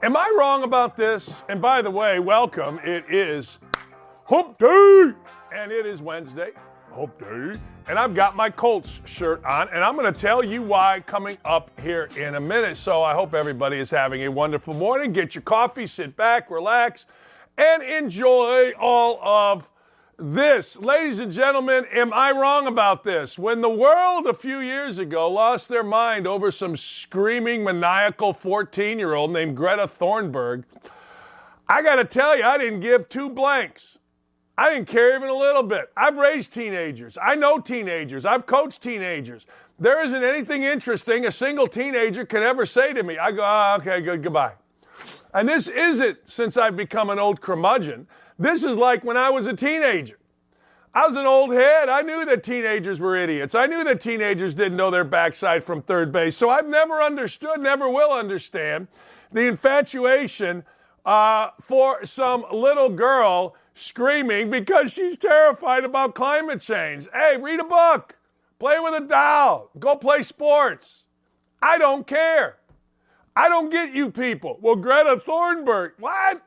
Am I wrong about this? And by the way, welcome. It is Hump Day, and it is Wednesday, Hump Day, and I've got my Colts shirt on, and I'm going to tell you why coming up here in a minute. So I hope everybody is having a wonderful morning. Get your coffee, sit back, relax, and enjoy all of this. Ladies and gentlemen, am I wrong about this? When the world a few years ago lost their mind over some screaming, maniacal 14-year-old named Greta Thunberg, I got to tell you, I didn't give two blanks. I didn't care even a little bit. I've raised teenagers. I know teenagers. I've coached teenagers. There isn't anything interesting a single teenager can ever say to me. I go, okay, good, goodbye. And this isn't since I've become an old curmudgeon. This is like when I was a teenager. I was an old head. I knew that teenagers were idiots. I knew that teenagers didn't know their backside from third base. So I've never understood, never will understand the infatuation for some little girl screaming because she's terrified about climate change. Hey, read a book. Play with a doll. Go play sports. I don't care. I don't get you people. Well, Greta Thunberg, what?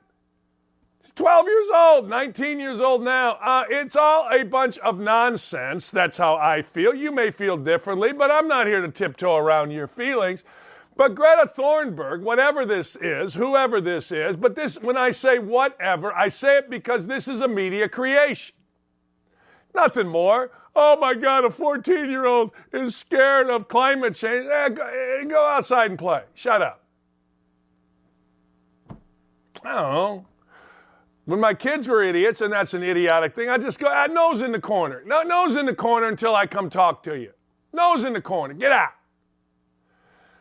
She's 12 years old, 19 years old now. It's all a bunch of nonsense. That's how I feel. You may feel differently, but I'm not here to tiptoe around your feelings. But Greta Thunberg, whatever this is, whoever this is, but this, when I say whatever, I say it because this is a media creation. Nothing more. Oh my God, a 14-year-old is scared of climate change. Go outside and play. Shut up. I don't know. When my kids were idiots, and that's an idiotic thing, I just go, nose in the corner. No, nose in the corner until I come talk to you. Nose in the corner. Get out.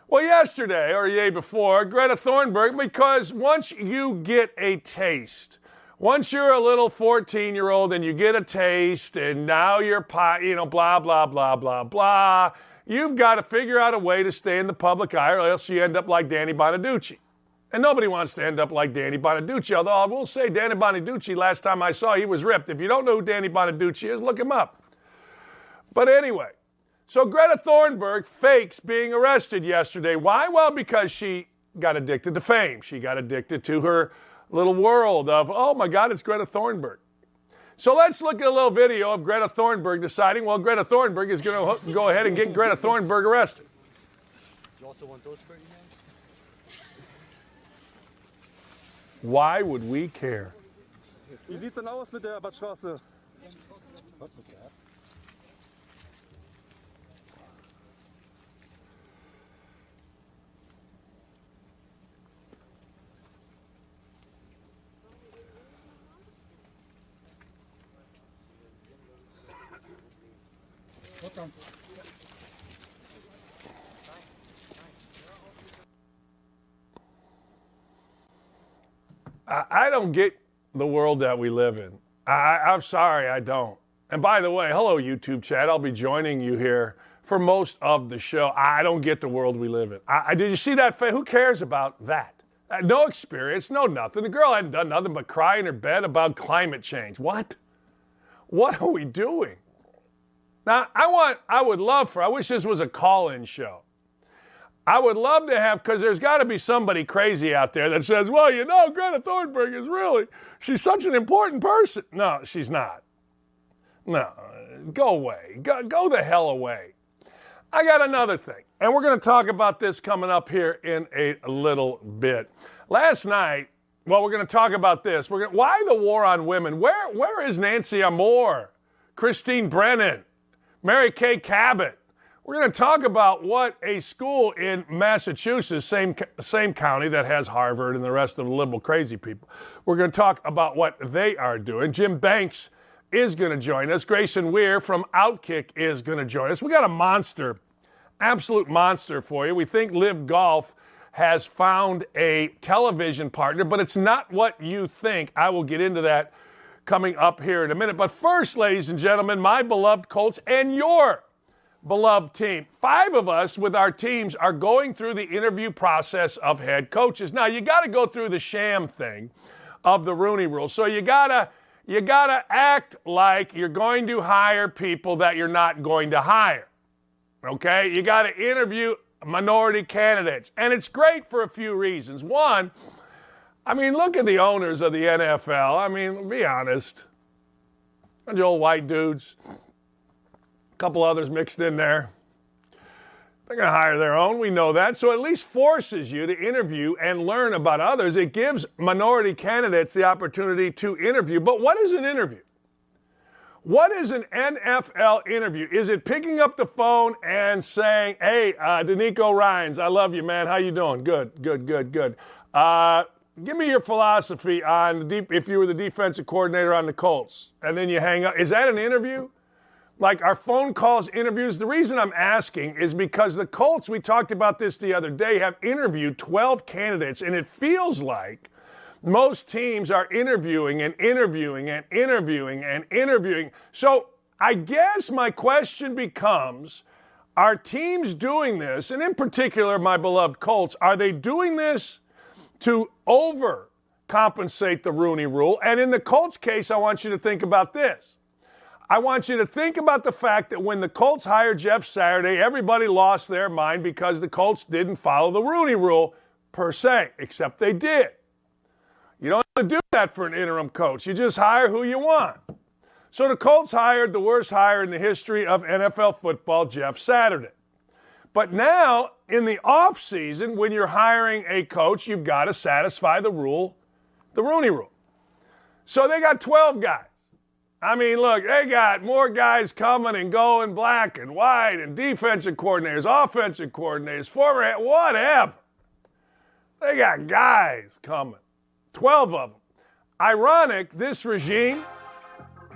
Well, yesterday, or the day before, Greta Thunberg, because once you get a taste, once you're a little 14-year-old and you get a taste, and now you're, blah, blah, blah, blah, blah, you've got to figure out a way to stay in the public eye, or else you end up like Danny Bonaducci. And nobody wants to end up like Danny Bonaducci, although I will say Danny Bonaducci, last time I saw, he was ripped. If you don't know who Danny Bonaducci is, look him up. But anyway, so Greta Thunberg fakes being arrested yesterday. Why? Well, because she got addicted to fame. She got addicted to her little world of, oh my God, it's Greta Thunberg. So let's look at a little video of Greta Thunberg deciding, well, Greta Thunberg is going to go ahead and get Greta Thunberg arrested. You also want those for you? Why would we care? Wie sieht's denn aus mit der Badstraße? I don't get the world that we live in. I'm sorry, I don't. And by the way, hello, YouTube chat. I'll be joining you here for most of the show. I don't get the world we live in. Did you see that? Who cares about that? No experience, no nothing. The girl hadn't done nothing but cry in her bed about climate change. What? What are we doing? Now, I wish this was a call-in show. I would love to have, because there's got to be somebody crazy out there that says, well, you know, Greta Thunberg is really, she's such an important person. No, she's not. No, go away. Go the hell away. I got another thing, and we're going to talk about this coming up here in a little bit. Last night, well, we're going to talk about this. Why the war on women? Where is Nancy Amore, Christine Brennan, Mary Kay Cabot? We're going to talk about what a school in Massachusetts, same county that has Harvard and the rest of the liberal crazy people. We're going to talk about what they are doing. Jim Banks is going to join us. Grayson Weir from OutKick is going to join us. We got a monster, absolute monster for you. We think Live Golf has found a television partner, but it's not what you think. I will get into that coming up here in a minute. But first, ladies and gentlemen, my beloved Colts and your beloved team. 5 of us with our teams are going through the interview process of head coaches. Now, you got to go through the sham thing of the Rooney Rule. So you got to act like you're going to hire people that you're not going to hire. Okay? You got to interview minority candidates. And it's great for a few reasons. One, I mean, look at the owners of the NFL. I mean, be honest. A bunch of old white dudes. A couple others mixed in there. They're going to hire their own. We know that. So it at least forces you to interview and learn about others. It gives minority candidates the opportunity to interview. But what is an interview? What is an NFL interview? Is it picking up the phone and saying, hey, D'Amico Ryans, I love you, man. How you doing? Good. Give me your philosophy on if you were the defensive coordinator on the Colts. And then you hang up. Is that an interview? Like, our phone calls interviews? The reason I'm asking is because the Colts, we talked about this the other day, have interviewed 12 candidates, and it feels like most teams are interviewing and interviewing and interviewing and interviewing. So I guess my question becomes, are teams doing this, and in particular my beloved Colts, are they doing this to overcompensate the Rooney Rule? And in the Colts case, I want you to think about this. I want you to think about the fact that when the Colts hired Jeff Saturday, everybody lost their mind because the Colts didn't follow the Rooney Rule per se, except they did. You don't have to do that for an interim coach. You just hire who you want. So the Colts hired the worst hire in the history of NFL football, Jeff Saturday. But now, in the offseason, when you're hiring a coach, you've got to satisfy the rule, the Rooney Rule. So they got 12 guys. I mean, look, they got more guys coming and going, black and white, and defensive coordinators, offensive coordinators, former, whatever. They got guys coming. 12 of them. Ironic, this regime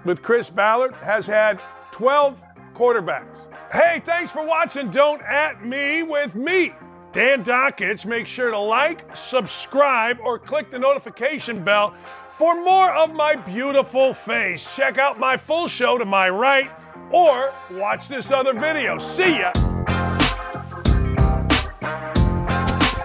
with Chris Ballard has had 12 quarterbacks. Hey, thanks for watching Don't At Me with me, Dan Dockich. Make sure to like, subscribe, or click the notification bell for more of my beautiful face. Check out my full show to my right, or watch this other video. See ya.